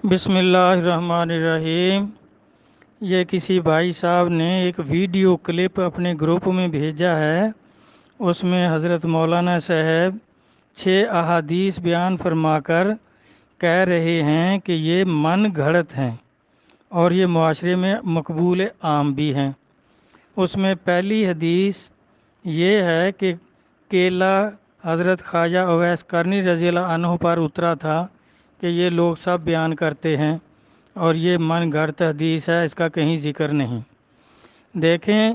بسم اللہ الرحمن الرحیم۔ یہ کسی بھائی صاحب نے ایک ویڈیو کلپ اپنے گروپ میں بھیجا ہے۔ اس میں حضرت مولانا صاحب 6 احادیث بیان فرما کر کہہ رہے ہیں کہ یہ من گھڑت ہیں اور یہ معاشرے میں مقبول عام بھی ہیں۔ اس میں پہلی حدیث یہ ہے کہ کیلا حضرت خواجہ اویس کرنی رضی اللہ عنہ پر اترا تھا کہ یہ لوگ سب بیان کرتے ہیں اور یہ من گھڑت حدیث ہے، اس کا کہیں ذکر نہیں۔ دیکھیں،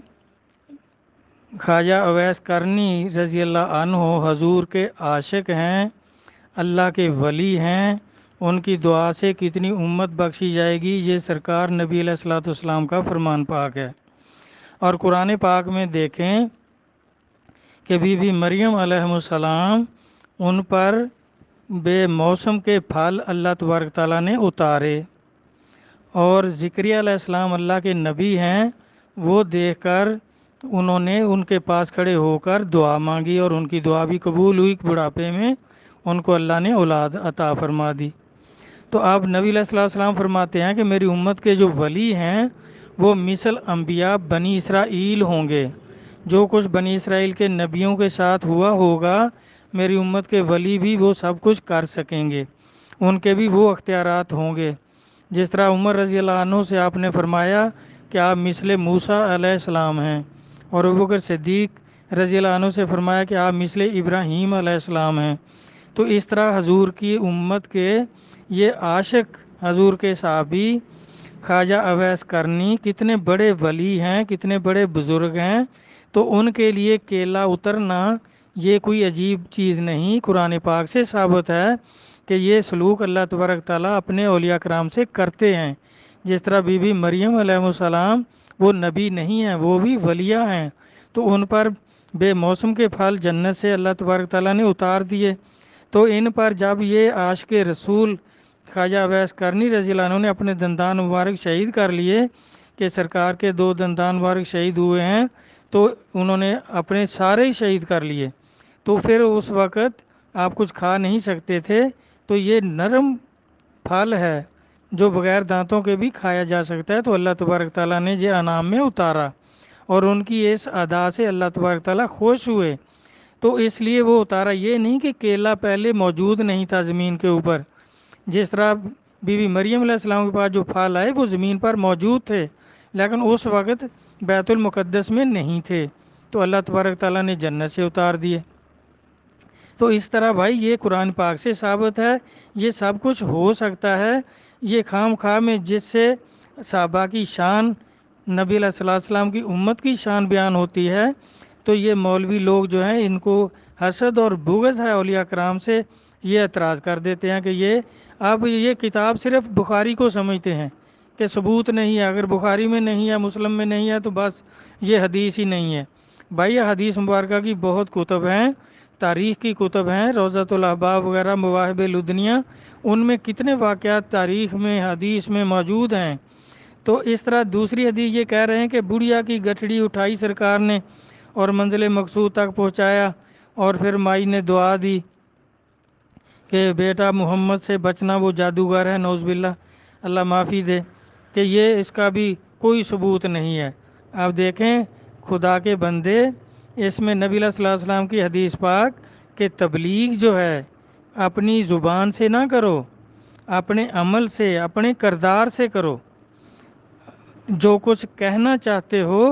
خواجہ اویس کرنی رضی اللہ عنہ حضور کے عاشق ہیں، اللہ کے ولی ہیں، ان کی دعا سے کتنی امت بخشی جائے گی، یہ سرکار نبی علیہ الصلوۃ والسلام کا فرمان پاک ہے۔ اور قرآن پاک میں دیکھیں کہ بی بی مریم علیہ السلام ان پر بے موسم کے پھل اللہ تبارک تعالیٰ نے اتارے، اور زکریا علیہ السلام اللہ کے نبی ہیں، وہ دیکھ کر انہوں نے ان کے پاس کھڑے ہو کر دعا مانگی اور ان کی دعا بھی قبول ہوئی، بڑھاپے میں ان کو اللہ نے اولاد عطا فرما دی۔ تو اب نبی علیہ الصلوۃ والسلام فرماتے ہیں کہ میری امت کے جو ولی ہیں وہ مثل انبیاء بنی اسرائیل ہوں گے۔ جو کچھ بنی اسرائیل کے نبیوں کے ساتھ ہوا ہوگا، میری امت کے ولی بھی وہ سب کچھ کر سکیں گے، ان کے بھی وہ اختیارات ہوں گے۔ جس طرح عمر رضی اللہ عنہ سے آپ نے فرمایا کہ آپ مثل موسیٰ علیہ السلام ہیں، اور ابوبکر صدیق رضی اللہ عنہ سے فرمایا کہ آپ مثل ابراہیم علیہ السلام ہیں۔ تو اس طرح حضور کی امت کے یہ عاشق حضور کے صحابی خواجہ اویس کرنی کتنے بڑے ولی ہیں، کتنے بڑے بزرگ ہیں، تو ان کے لیے کیلا اترنا یہ کوئی عجیب چیز نہیں، قرآن پاک سے ثابت ہے کہ یہ سلوک اللہ تبارک تعالیٰ اپنے اولیاء کرام سے کرتے ہیں۔ جس طرح بی بی مریم علیہ السلام وہ نبی نہیں ہیں، وہ بھی ولیہ ہیں، تو ان پر بے موسم کے پھل جنت سے اللہ تبارک تعالیٰ نے اتار دیے۔ تو ان پر جب یہ عاشق رسول خواجہ اویس کرنی رضی اللہ عنہ نے اپنے دندان مبارک شہید کر لیے کہ سرکار کے 2 دندان مبارک شہید ہوئے ہیں، تو انہوں نے اپنے سارے ہی شہید کر لیے، تو پھر اس وقت آپ کچھ کھا نہیں سکتے تھے، تو یہ نرم پھل ہے جو بغیر دانتوں کے بھی کھایا جا سکتا ہے، تو اللہ تبارک تعالیٰ نے یہ انعام میں اتارا اور ان کی اس ادا سے اللہ تبارک تعالیٰ خوش ہوئے، تو اس لیے وہ اتارا۔ یہ نہیں کہ کیلا پہلے موجود نہیں تھا زمین کے اوپر، جس طرح بی بی مریم علیہ السلام کے پاس جو پھل آئے وہ زمین پر موجود تھے، لیکن اس وقت بیت المقدس میں نہیں تھے، تو اللہ تبارک تعالیٰ نے جنت سے اتار دیے۔ تو اس طرح بھائی یہ قرآن پاک سے ثابت ہے، یہ سب کچھ ہو سکتا ہے۔ یہ خام خواہ میں جس سے صحابہ کی شان، نبی علیہ الصلوۃ والسلام کی امت کی شان بیان ہوتی ہے، تو یہ مولوی لوگ جو ہیں ان کو حسد اور بغض ہے اولیاء کرام سے، یہ اعتراض کر دیتے ہیں کہ یہ کتاب صرف بخاری کو سمجھتے ہیں کہ ثبوت نہیں ہے، اگر بخاری میں نہیں ہے، مسلم میں نہیں ہے، تو بس یہ حدیث ہی نہیں ہے۔ بھائی یہ حدیث مبارکہ کی بہت کتب ہیں، تاریخ کی کتب ہیں، روضۃ الاحباب وغیرہ، مواہب لدنیہ، ان میں کتنے واقعات تاریخ میں حدیث میں موجود ہیں۔ تو اس طرح دوسری حدیث یہ کہہ رہے ہیں کہ بڑھیا کی گٹھڑی اٹھائی سرکار نے اور منزل مقصود تک پہنچایا، اور پھر مائی نے دعا دی کہ بیٹا محمد سے بچنا، وہ جادوگر ہے، نعوذ باللہ، اللہ معافی دے، کہ یہ اس کا بھی کوئی ثبوت نہیں ہے۔ آپ دیکھیں خدا کے بندے، اس میں نبی علیہ الصلوۃ والسلام کی حدیث پاک کہ تبلیغ جو ہے اپنی زبان سے نہ کرو، اپنے عمل سے، اپنے کردار سے کرو، جو کچھ کہنا چاہتے ہو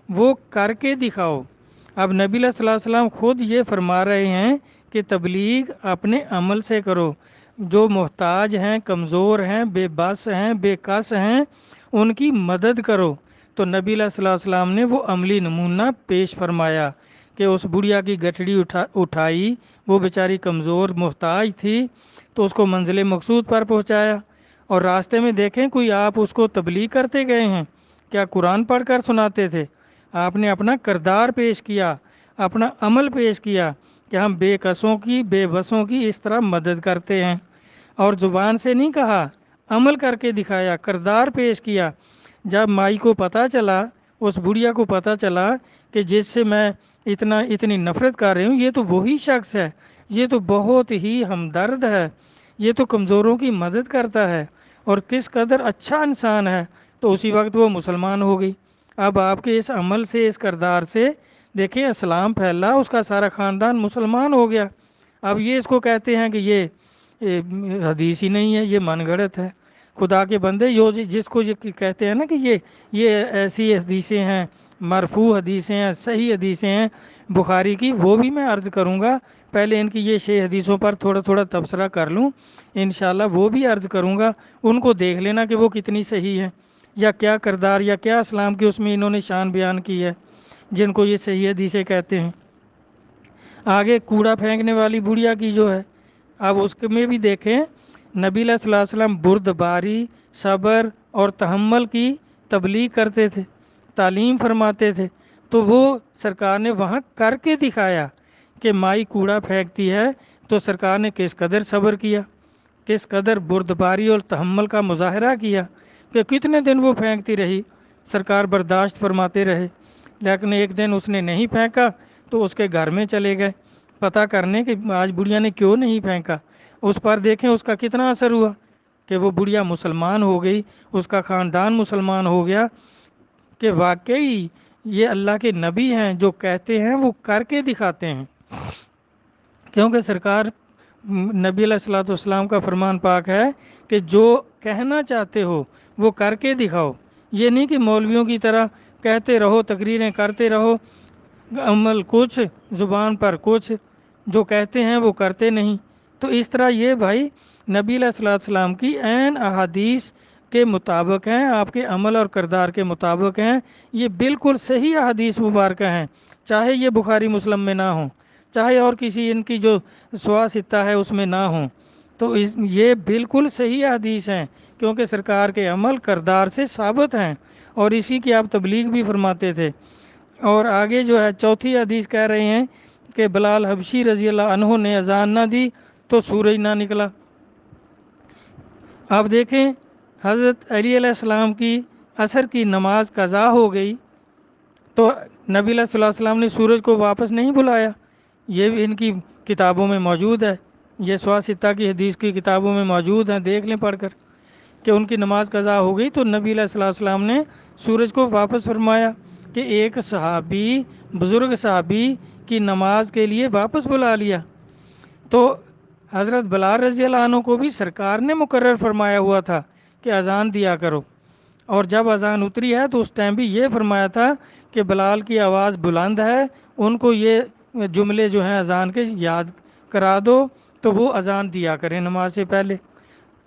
وہ کر کے دکھاؤ۔ اب نبی علیہ الصلوۃ والسلام خود یہ فرما رہے ہیں کہ تبلیغ اپنے عمل سے کرو، جو محتاج ہیں، کمزور ہیں، بے بس ہیں، بے کس ہیں، ان کی مدد کرو۔ تو نبی علیہ الصلوۃ والسلام نے وہ عملی نمونہ پیش فرمایا کہ اس بڑھیا کی گٹھڑی اٹھائی، وہ بیچاری کمزور محتاج تھی، تو اس کو منزل مقصود پر پہنچایا، اور راستے میں دیکھیں کوئی آپ اس کو تبلیغ کرتے گئے ہیں، کیا قرآن پڑھ کر سناتے تھے؟ آپ نے اپنا کردار پیش کیا، اپنا عمل پیش کیا کہ ہم بے کسوں کی، بے بسوں کی اس طرح مدد کرتے ہیں، اور زبان سے نہیں کہا، عمل کر کے دکھایا، کردار پیش کیا۔ جب مائی کو پتہ چلا، اس بڑھیا کو پتہ چلا کہ جس سے میں اتنی نفرت کر رہی ہوں، یہ تو وہی شخص ہے، یہ تو بہت ہی ہمدرد ہے، یہ تو کمزوروں کی مدد کرتا ہے، اور کس قدر اچھا انسان ہے، تو اسی وقت وہ مسلمان ہو گئی۔ اب آپ کے اس عمل سے، اس کردار سے دیکھیں اسلام پھیلا، اس کا سارا خاندان مسلمان ہو گیا۔ اب یہ اس کو کہتے ہیں کہ یہ حدیث ہی نہیں ہے، یہ من گھڑت ہے۔ خدا کے بندے جس کو یہ کہتے ہیں نا کہ یہ ایسی حدیثیں ہیں، مرفوع حدیثیں ہیں، صحیح حدیثیں ہیں بخاری کی، وہ بھی میں عرض کروں گا۔ پہلے ان کی یہ 6 حدیثوں پر تھوڑا تھوڑا تبصرہ کر لوں، انشاءاللہ وہ بھی عرض کروں گا۔ ان کو دیکھ لینا کہ وہ کتنی صحیح ہے، یا کیا کردار یا کیا اسلام کی اس میں انہوں نے شان بیان کی ہے جن کو یہ صحیح حدیثیں کہتے ہیں۔ آگے کوڑا پھینکنے والی بڑھیا کی جو ہے، اب اس میں بھی دیکھیں نبی علیہ الصلوۃ والسلام بردباری، صبر اور تحمل کی تبلیغ کرتے تھے، تعلیم فرماتے تھے، تو وہ سرکار نے وہاں کر کے دکھایا کہ مائی کوڑا پھینکتی ہے تو سرکار نے کس قدر صبر کیا، کس قدر بردباری اور تحمل کا مظاہرہ کیا، کہ کتنے دن وہ پھینکتی رہی، سرکار برداشت فرماتے رہے۔ لیکن ایک دن اس نے نہیں پھینکا تو اس کے گھر میں چلے گئے پتہ کرنے کہ آج بڑھیا نے کیوں نہیں پھینکا۔ اس پر دیکھیں اس کا کتنا اثر ہوا کہ وہ بڑھیا مسلمان ہو گئی، اس کا خاندان مسلمان ہو گیا، کہ واقعی یہ اللہ کے نبی ہیں، جو کہتے ہیں وہ کر کے دکھاتے ہیں۔ کیونکہ سرکار نبی علیہ الصلوۃ والسلام کا فرمان پاک ہے کہ جو کہنا چاہتے ہو وہ کر کے دکھاؤ۔ یہ نہیں کہ مولویوں کی طرح کہتے رہو، تقریریں کرتے رہو، عمل کچھ، زبان پر کچھ، جو کہتے ہیں وہ کرتے نہیں۔ تو اس طرح یہ بھائی نبی علیہ الصلوۃ والسلام کی عین احادیث کے مطابق ہیں، آپ کے عمل اور کردار کے مطابق ہیں، یہ بالکل صحیح احادیث مبارکہ ہیں، چاہے یہ بخاری مسلم میں نہ ہوں، چاہے اور کسی ان کی جو سوا ستہ ہے اس میں نہ ہوں، تو یہ بالکل صحیح حدیث ہیں، کیونکہ سرکار کے عمل کردار سے ثابت ہیں، اور اسی کی آپ تبلیغ بھی فرماتے تھے۔ اور آگے جو ہے چوتھی حدیث کہہ رہے ہیں کہ بلال حبشی رضی اللہ عنہ نے اذان نہ دی تو سورج نہ نکلا۔ آپ دیکھیں حضرت علی علیہ السلام کی عصر کی نماز قضا ہو گئی تو نبی علیہ الصلوۃ والسلام نے سورج کو واپس نہیں بلایا۔ یہ بھی ان کی کتابوں میں موجود ہے، یہ سوا ستہ کی حدیث کی کتابوں میں موجود ہیں، دیکھ لیں پڑھ کر کہ ان کی نماز قضا ہو گئی تو نبی علیہ الصلوۃ والسلام نے سورج کو واپس فرمایا کہ ایک صحابی، بزرگ صحابی کی نماز کے لیے واپس بلا لیا۔ تو حضرت بلال رضی اللہ عنہ کو بھی سرکار نے مقرر فرمایا ہوا تھا کہ اذان دیا کرو، اور جب اذان اتری ہے تو اس ٹائم بھی یہ فرمایا تھا کہ بلال کی آواز بلند ہے، ان کو یہ جملے جو ہیں اذان کے یاد کرا دو تو وہ اذان دیا کریں نماز سے پہلے۔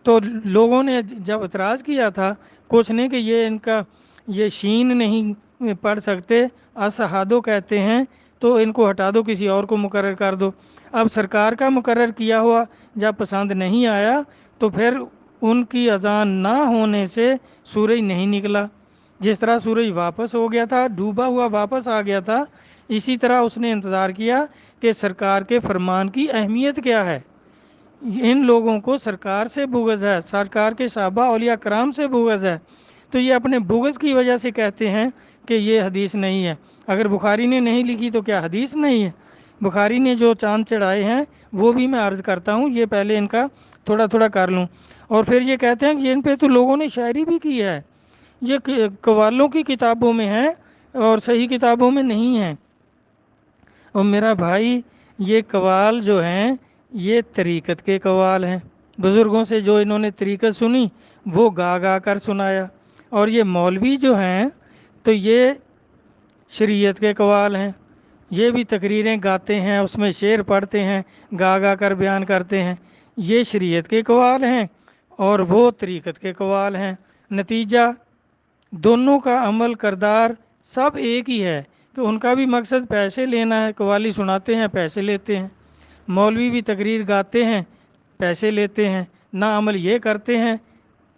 تو لوگوں نے جب اعتراض کیا تھا کچھ نے کہ یہ ان کا یہ شین نہیں پڑھ سکتے، اصحادو کہتے ہیں، تو ان کو ہٹا دو، کسی اور کو مقرر کر دو۔ اب سرکار کا مقرر کیا ہوا جب پسند نہیں آیا تو پھر ان کی اذان نہ ہونے سے سورج نہیں نکلا۔ جس طرح سورج واپس ہو گیا تھا، ڈوبا ہوا واپس آ گیا تھا، اسی طرح اس نے انتظار کیا کہ سرکار کے فرمان کی اہمیت کیا ہے۔ ان لوگوں کو سرکار سے بغض ہے، سرکار کے صحابہ اولیاء کرام سے بغض ہے، تو یہ اپنے بغض کی وجہ سے کہتے ہیں کہ یہ حدیث نہیں ہے۔ اگر بخاری نے نہیں لکھی تو کیا حدیث نہیں ہے؟ بخاری نے جو چاند چڑھائے ہیں وہ بھی میں عرض کرتا ہوں، یہ پہلے ان کا تھوڑا تھوڑا کر لوں۔ اور پھر یہ کہتے ہیں کہ ان پہ تو لوگوں نے شاعری بھی کی ہے، یہ قوالوں کی کتابوں میں ہے اور صحیح کتابوں میں نہیں ہے۔ اور میرا بھائی یہ قوال جو ہیں یہ طریقت کے قوال ہیں، بزرگوں سے جو انہوں نے طریقت سنی وہ گا گا کر سنایا۔ اور یہ مولوی جو ہیں تو یہ شریعت کے قوال ہیں، یہ بھی تقریریں گاتے ہیں، اس میں شعر پڑھتے ہیں، گا گا کر بیان کرتے ہیں، یہ شریعت کے قوال ہیں اور وہ طریقت کے قوال ہیں۔ نتیجہ دونوں کا عمل کردار سب ایک ہی ہے کہ ان کا بھی مقصد پیسے لینا ہے، قوالی سناتے ہیں پیسے لیتے ہیں، مولوی بھی تقریر گاتے ہیں پیسے لیتے ہیں، نہ عمل یہ کرتے ہیں،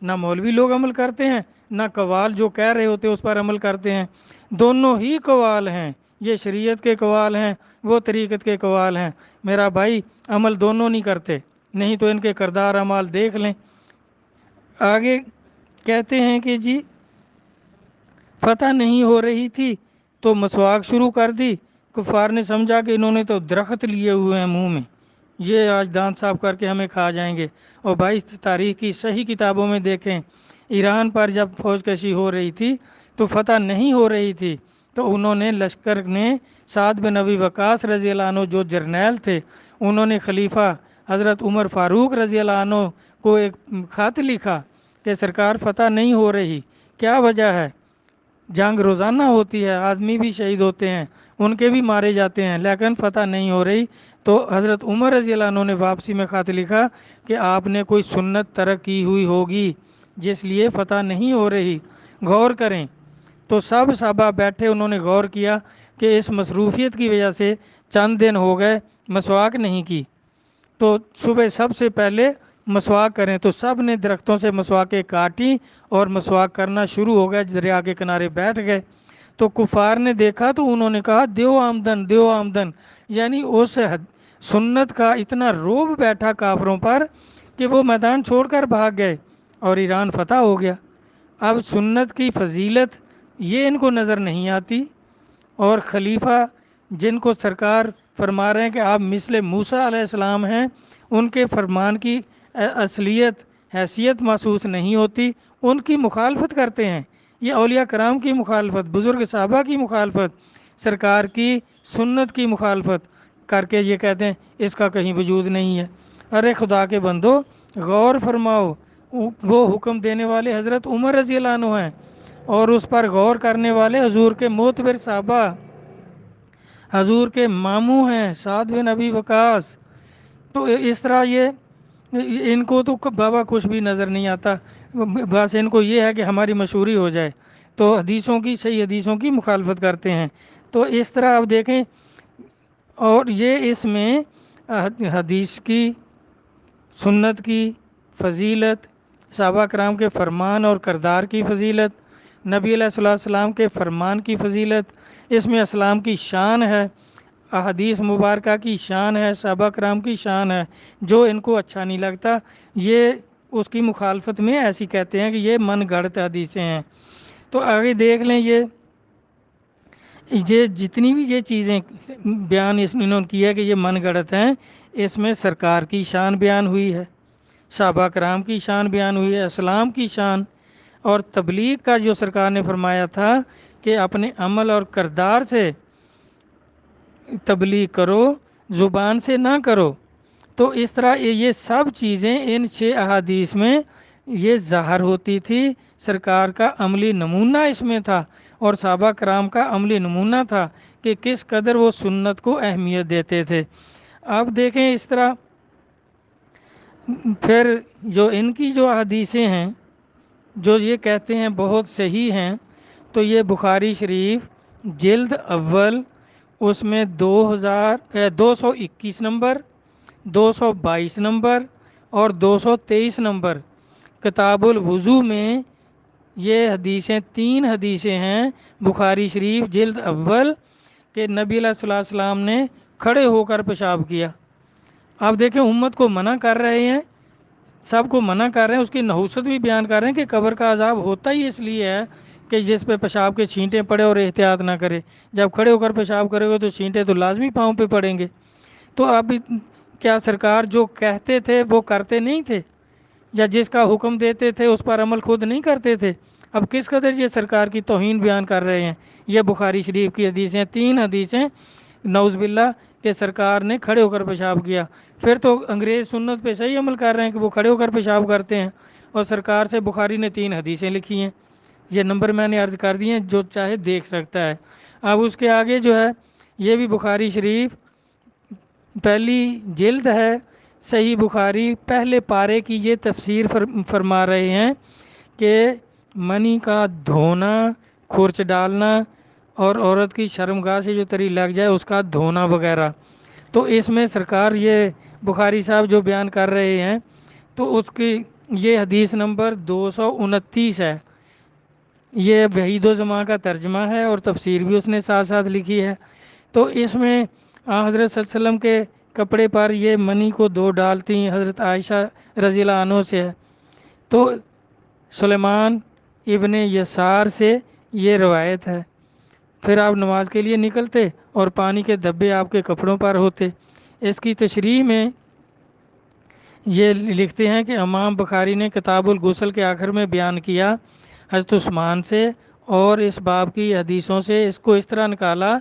نہ مولوی لوگ عمل کرتے ہیں، نہ قوال جو کہہ رہے ہوتے اس پر عمل کرتے ہیں۔ دونوں ہی قوال ہیں، یہ شریعت کے قوال ہیں، وہ طریقت کے قوال ہیں۔ میرا بھائی عمل دونوں نہیں کرتے، نہیں تو ان کے کردار اعمال دیکھ لیں۔ آگے کہتے ہیں کہ جی فتح نہیں ہو رہی تھی تو مسواک شروع کر دی، کفار نے سمجھا کہ انہوں نے تو درخت لیے ہوئے ہیں منہ میں، یہ آج دانت صاف کر کے ہمیں کھا جائیں گے۔ اور بھائی تاریخ کی صحیح کتابوں میں دیکھیں، ایران پر جب فوج کشی ہو رہی تھی تو فتح نہیں ہو رہی تھی، تو انہوں نے لشکر نے سعد بن ابی وقاص رضی اللہ عنہ جو جرنیل تھے، انہوں نے خلیفہ حضرت عمر فاروق رضی اللہ عنہ کو ایک خط لکھا کہ سرکار فتح نہیں ہو رہی، کیا وجہ ہے؟ جنگ روزانہ ہوتی ہے، آدمی بھی شہید ہوتے ہیں، ان کے بھی مارے جاتے ہیں، لیکن فتح نہیں ہو رہی۔ تو حضرت عمر رضی اللہ عنہ نے واپسی میں خط لکھا کہ آپ نے کوئی سنت ترک کی ہوئی ہوگی جس لیے فتح نہیں ہو رہی، غور کریں۔ تو سب صحابہ بیٹھے، انہوں نے غور کیا کہ اس مصروفیت کی وجہ سے چند دن ہو گئے مسواک نہیں کی، تو صبح سب سے پہلے مسواک کریں۔ تو سب نے درختوں سے مسواکیں کاٹی اور مسواک کرنا شروع ہو گئے، دریا کے کنارے بیٹھ گئے۔ تو کفار نے دیکھا تو انہوں نے کہا دیو آمدن دیو آمدن، یعنی اس سنت کا اتنا روب بیٹھا کافروں پر کہ وہ میدان چھوڑ کر بھاگ گئے اور ایران فتح ہو گیا۔ اب سنت کی فضیلت یہ ان کو نظر نہیں آتی، اور خلیفہ جن کو سرکار فرما رہے ہیں کہ آپ مثل موسیٰ علیہ السلام ہیں، ان کے فرمان کی اصلیت حیثیت محسوس نہیں ہوتی، ان کی مخالفت کرتے ہیں۔ یہ اولیاء کرام کی مخالفت، بزرگ صحابہ کی مخالفت، سرکار کی سنت کی مخالفت کر کے یہ کہتے ہیں اس کا کہیں وجود نہیں ہے۔ ارے خدا کے بندو، غور فرماؤ، وہ حکم دینے والے حضرت عمر رضی اللہ عنہ ہیں، اور اس پر غور کرنے والے حضور کے معتبر صحابہ، حضور کے ماموں ہیں سعد بن ابی وقاص۔ تو اس طرح ان کو تو بابا کچھ بھی نظر نہیں آتا، بس ان کو یہ ہے کہ ہماری مشہوری ہو جائے، تو حدیثوں کی، صحیح حدیثوں کی مخالفت کرتے ہیں۔ تو اس طرح آپ دیکھیں، اور یہ اس میں حدیث کی، سنت کی فضیلت، صحابہ کرام کے فرمان اور کردار کی فضیلت، نبی علیہ الصلوۃ والسلام کے فرمان کی فضیلت، اس میں اسلام کی شان ہے، احادیث مبارکہ کی شان ہے، صحابہ کرام کی شان ہے۔ جو ان کو اچھا نہیں لگتا، یہ اس کی مخالفت میں ایسی کہتے ہیں کہ یہ من گھڑت حدیثیں ہیں۔ تو آگے دیکھ لیں، یہ جتنی بھی یہ چیزیں بیان انہوں نے کیا کہ یہ من گھڑت ہیں، اس میں سرکار کی شان بیان ہوئی ہے، صحابہ کرام کی شان بیان ہوئی ہے، اسلام کی شان، اور تبلیغ کا جو سرکار نے فرمایا تھا کہ اپنے عمل اور کردار سے تبلیغ کرو، زبان سے نہ کرو۔ تو اس طرح یہ سب چیزیں ان 6 احادیث میں یہ ظاہر ہوتی تھی، سرکار کا عملی نمونہ اس میں تھا، اور صحابہ کرام کا عملی نمونہ تھا کہ کس قدر وہ سنت کو اہمیت دیتے تھے۔ اب دیکھیں اس طرح پھر جو ان کی جو حدیثیں ہیں جو یہ کہتے ہیں بہت صحیح ہیں، تو یہ بخاری شریف جلد اول، اس میں 221 نمبر، 222 نمبر اور 223 نمبر، کتاب الوضو میں یہ حدیثیں، 3 حدیثیں ہیں بخاری شریف جلد اول، کہ نبی علیہ الصلوۃ والسلام نے کھڑے ہو کر پیشاب کیا۔ آپ دیکھیں امت کو منع کر رہے ہیں، سب کو منع کر رہے ہیں، اس کی نحوست بھی بیان کر رہے ہیں کہ قبر کا عذاب ہوتا ہی اس لیے ہے کہ جس پہ پیشاب کے چھینٹے پڑے اور احتیاط نہ کرے، جب کھڑے ہو کر پیشاب کرے گا تو چھینٹے تو لازمی پاؤں پہ پڑیں گے۔ تو اب کیا سرکار جو کہتے تھے وہ کرتے نہیں تھے، یا جس کا حکم دیتے تھے اس پر عمل خود نہیں کرتے تھے؟ اب کس قدر یہ سرکار کی توہین بیان کر رہے ہیں۔ یہ بخاری شریف کی حدیثیں، 3 حدیثیں، نعوذ باللہ کہ سرکار نے کھڑے ہو کر پیشاب کیا۔ پھر تو انگریز سنت پہ صحیح عمل کر رہے ہیں کہ وہ کھڑے ہو کر پیشاب کرتے ہیں، اور سرکار سے بخاری نے 3 حدیثیں لکھی ہیں۔ یہ نمبر میں نے عرض کر دی ہیں، جو چاہے دیکھ سکتا ہے۔ اب اس کے آگے جو ہے یہ بھی بخاری شریف پہلی جلد ہے، صحیح بخاری پہلے پارے کی یہ تفسیر فرما رہے ہیں کہ منی کا دھونا، کھرچ ڈالنا، اور عورت کی شرمگاہ سے جو تری لگ جائے اس کا دھونا وغیرہ۔ تو اس میں سرکار یہ بخاری صاحب جو بیان کر رہے ہیں، تو اس کی یہ حدیث نمبر 229 ہے۔ یہ وحید و زمان کا ترجمہ ہے اور تفسیر بھی اس نے ساتھ ساتھ لکھی ہے۔ تو اس میں حضرت صلی اللہ علیہ وسلم کے کپڑے پر یہ منی کو 2 ڈالتی حضرت عائشہ رضی اللہ عنہ سے ہے۔ تو سلیمان ابن یسار سے یہ روایت ہے۔ پھر آپ نماز کے لیے نکلتے اور پانی کے دھبے آپ کے کپڑوں پر ہوتے۔ اس کی تشریح میں یہ لکھتے ہیں کہ امام بخاری نے کتاب الغسل کے آخر میں بیان کیا حضرت عثمان سے اور اس باب کی حدیثوں سے اس کو اس طرح نکالا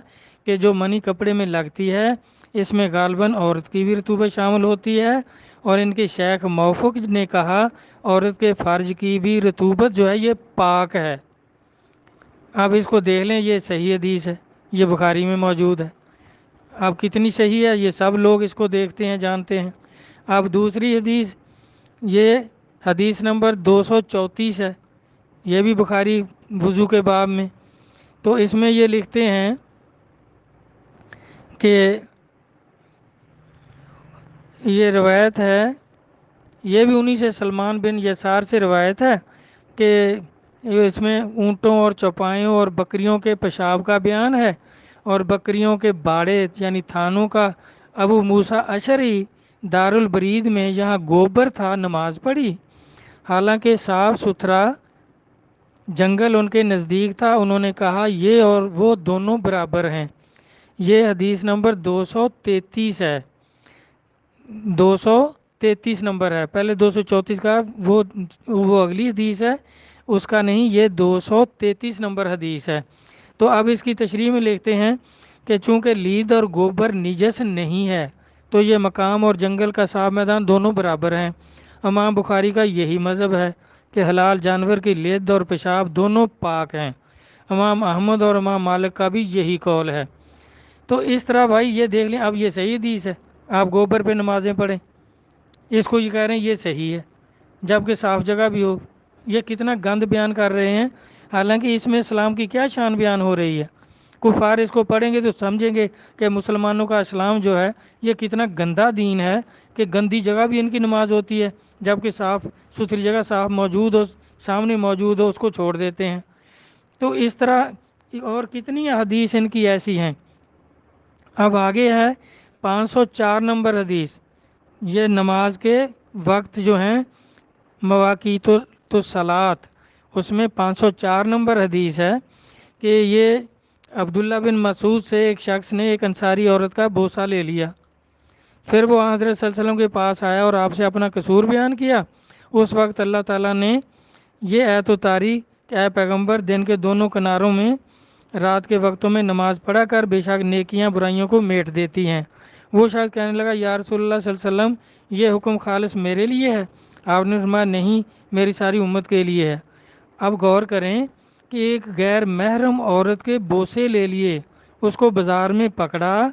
کہ جو منی کپڑے میں لگتی ہے اس میں غالباً عورت کی بھی رطوبت شامل ہوتی ہے، اور ان کے شیخ موفق نے کہا عورت کے فرج کی بھی رطوبت جو ہے یہ پاک ہے۔ اب اس کو دیکھ لیں، یہ صحیح حدیث ہے، یہ بخاری میں موجود ہے۔ اب کتنی صحیح ہے یہ سب لوگ اس کو دیکھتے ہیں، جانتے ہیں۔ اب دوسری حدیث، یہ حدیث نمبر 234 ہے، یہ بھی بخاری وضو کے باب میں۔ تو اس میں یہ لکھتے ہیں کہ یہ روایت ہے، یہ بھی انہی سے سلمان بن یسار سے روایت ہے کہ اس میں اونٹوں اور چوپایوں اور بکریوں کے پیشاب کا بیان ہے، اور بکریوں کے باڑے یعنی تھانوں کا۔ ابو موسیٰ اشعری دارالبرید میں جہاں گوبر تھا نماز پڑھی، حالانکہ صاف ستھرا جنگل ان کے نزدیک تھا۔ انہوں نے کہا یہ اور وہ دونوں برابر ہیں۔ یہ حدیث نمبر 233 ہے، 233 نمبر ہے، پہلے 234 کا وہ اگلی حدیث ہے، اس کا نہیں، یہ 233 نمبر حدیث ہے۔ تو اب اس کی تشریح میں لکھتے ہیں کہ چونکہ لید اور گوبر نجس نہیں ہے تو یہ مقام اور جنگل کا صاف میدان دونوں برابر ہیں۔ امام بخاری کا یہی مذہب ہے کہ حلال جانور کی لید اور پیشاب دونوں پاک ہیں۔ امام احمد اور امام مالک کا بھی یہی قول ہے۔ تو اس طرح بھائی یہ دیکھ لیں، اب یہ صحیح حدیث ہے، آپ گوبر پہ نمازیں پڑھیں، اس کو یہ کہہ رہے ہیں یہ صحیح ہے، جبکہ صاف جگہ بھی ہو۔ یہ کتنا گند بیان کر رہے ہیں، حالانکہ اس میں اسلام کی کیا شان بیان ہو رہی ہے۔ کفار اس کو پڑھیں گے تو سمجھیں گے کہ مسلمانوں کا اسلام جو ہے یہ کتنا گندا دین ہے کہ گندی جگہ بھی ان کی نماز ہوتی ہے، جبکہ صاف ستھری جگہ صاف موجود ہو، سامنے موجود ہو، اس کو چھوڑ دیتے ہیں۔ تو اس طرح اور کتنی حدیث ان کی ایسی ہیں۔ اب آگے ہے 504 نمبر حدیث، یہ نماز کے وقت جو ہیں مواقیت الصلاۃ، اس میں 504 نمبر حدیث ہے کہ یہ عبداللہ بن مسعود سے ایک شخص نے ایک انصاری عورت کا بوسہ لے لیا، پھر وہ حضرت صلی اللہ علیہ وسلم کے پاس آیا اور آپ سے اپنا قصور بیان کیا۔ اس وقت اللہ تعالیٰ نے یہ ایت اتاری کہ اے پیغمبر، دن کے دونوں کناروں میں رات کے وقتوں میں نماز پڑھا کر، بے شک نیکیاں برائیوں کو میٹ دیتی ہیں۔ وہ شخص کہنے لگا یا رسول اللہ صلی اللہ علیہ وسلم، یہ حکم خالص میرے لیے ہے؟ آپ نے فرمایا نہیں، میری ساری امت کے لیے ہے۔ اب غور کریں کہ ایک غیر محرم عورت کے بوسے لے لیے، اس کو بازار میں پکڑا،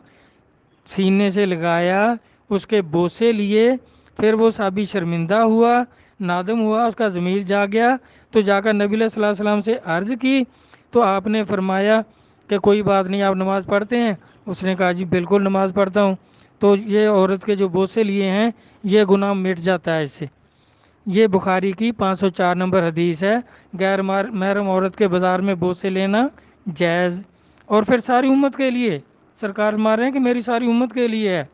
سینے سے لگایا، اس کے بوسے لیے، پھر وہ صحابی شرمندہ ہوا، نادم ہوا، اس کا ضمیر جاگ گیا، تو جا کر نبی صلی اللہ علیہ وسلم سے عرض کی تو آپ نے فرمایا کہ کوئی بات نہیں، آپ نماز پڑھتے ہیں؟ اس نے کہا جی بالکل نماز پڑھتا ہوں۔ تو یہ عورت کے جو بوسے لیے ہیں یہ گناہ مٹ جاتا ہے اس سے۔ یہ بخاری کی 504 نمبر حدیث ہے، غیر محرم عورت کے بازار میں بوسے لینا جائز، اور پھر ساری امت کے لیے۔ سرکار مار رہے ہیں کہ میری ساری امت کے لیے ہے،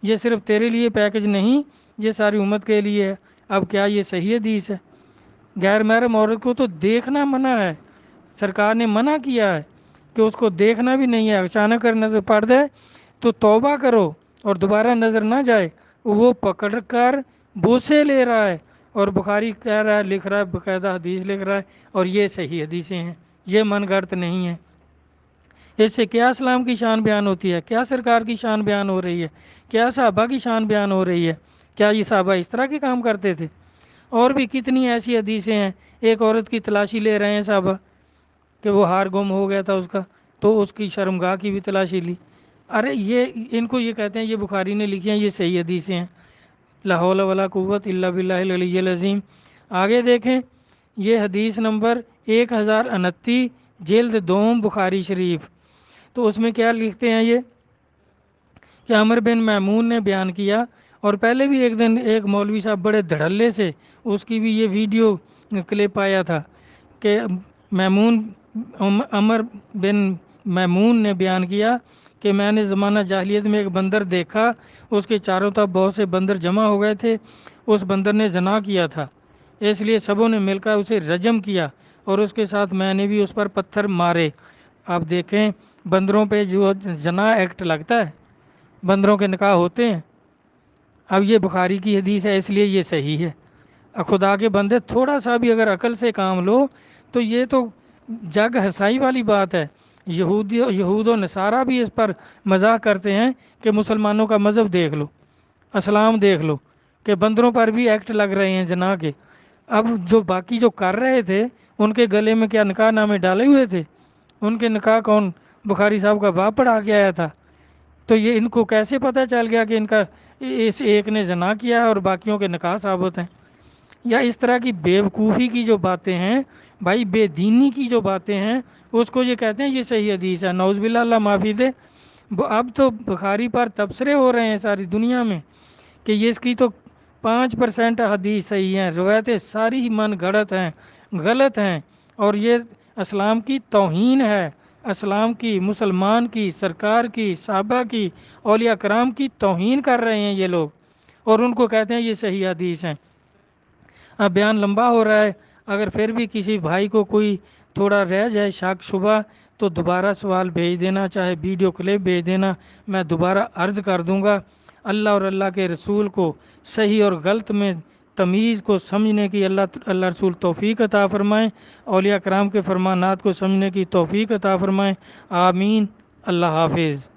یہ صرف تیرے لیے پیکج نہیں، یہ ساری امت کے لیے ہے۔ اب کیا یہ صحیح حدیث ہے؟ غیر محرم عورت کو تو دیکھنا منع ہے، سرکار نے منع کیا ہے کہ اس کو دیکھنا بھی نہیں ہے۔ اچانک کر نظر پڑ جائے تو توبہ کرو اور دوبارہ نظر نہ جائے۔ وہ پکڑ کر بوسے لے رہا ہے، اور بخاری کہہ رہا ہے، لکھ رہا ہے، باقاعدہ حدیث لکھ رہا ہے، اور یہ صحیح حدیثیں ہیں، یہ من گھڑت نہیں ہے۔ اس سے کیا اسلام کی شان بیان ہوتی ہے، کیا سرکار کی شان بیان ہو رہی ہے، کیا صحابہ کی شان بیان ہو رہی ہے؟ کیا یہ صحابہ اس طرح کے کام کرتے تھے؟ اور بھی کتنی ایسی حدیثیں ہیں، ایک عورت کی تلاشی لے رہے ہیں صحابہ کہ وہ ہار گم ہو گیا تھا اس کا، تو اس کی شرمگاہ کی بھی تلاشی لی۔ ارے یہ ان کو یہ کہتے ہیں یہ بخاری نے لکھی ہیں، یہ صحیح حدیثیں ہیں، لا حول ولا قوت الا باللہ العلی العظیم۔ آگے دیکھیں، یہ حدیث نمبر 1029 جلد دوم بخاری شریف، تو اس میں کیا لکھتے ہیں یہ کہ عمر بن میمون نے بیان کیا، اور پہلے بھی ایک دن ایک مولوی صاحب بڑے دھڑلے سے، اس کی بھی یہ ویڈیو کلپ آیا تھا کہ عمر بن میمون نے بیان کیا کہ میں نے زمانہ جاہلیت میں ایک بندر دیکھا، اس کے چاروں طرف بہت سے بندر جمع ہو گئے تھے، اس بندر نے زنا کیا تھا، اس لیے سبوں نے مل کر اسے رجم کیا، اور اس کے ساتھ میں نے بھی اس پر پتھر مارے۔ آپ دیکھیں بندروں پہ جو زنا ایکٹ لگتا ہے، بندروں کے نکاح ہوتے ہیں، اب یہ بخاری کی حدیث ہے اس لیے یہ صحیح ہے۔ خدا کے بندے تھوڑا سا بھی اگر عقل سے کام لو تو یہ تو جگ ہنسائی والی بات ہے۔ یہود و نصارہ بھی اس پر مذاق کرتے ہیں کہ مسلمانوں کا مذہب دیکھ لو، اسلام دیکھ لو، کہ بندروں پر بھی ایکٹ لگ رہے ہیں جناح کے۔ اب جو باقی جو کر رہے تھے ان کے گلے میں کیا نکاح نامے ڈالے ہوئے تھے؟ ان کے نکاح کون بخاری صاحب کا باپ پڑھا کے آیا تھا؟ تو یہ ان کو کیسے پتہ چل گیا کہ ان کا اس ایک نے زنا کیا ہے اور باقیوں کے نکاح ثابت ہیں؟ یا اس طرح کی بیوقوفی کی جو باتیں ہیں بھائی، بے دینی کی جو باتیں ہیں، اس کو یہ کہتے ہیں یہ صحیح حدیث ہے۔ نعوذ باللہ، اللہ معافی دے۔ اب تو بخاری پر تبصرے ہو رہے ہیں ساری دنیا میں کہ یہ اس کی تو 5% حدیث صحیح ہیں، روایتیں ساری من گھڑت ہیں، غلط ہیں، اور یہ اسلام کی توہین ہے، اسلام کی، مسلمان کی، سرکار کی، صحابہ کی، اولیاء کرام کی توہین کر رہے ہیں یہ لوگ، اور ان کو کہتے ہیں یہ صحیح حدیث ہیں۔ اب بیان لمبا ہو رہا ہے، اگر پھر بھی کسی بھائی کو کوئی تھوڑا رہ جائے شک شبہ تو دوبارہ سوال بھیج دینا، چاہے ویڈیو کلپ بھیج دینا، میں دوبارہ عرض کر دوں گا۔ اللہ اور اللہ کے رسول کو صحیح اور غلط میں تمیز کو سمجھنے کی اللہ رسول توفیق عطا فرمائیں، اولیاء کرام کے فرمانات کو سمجھنے کی توفیق عطا فرمائیں، آمین۔ اللہ حافظ۔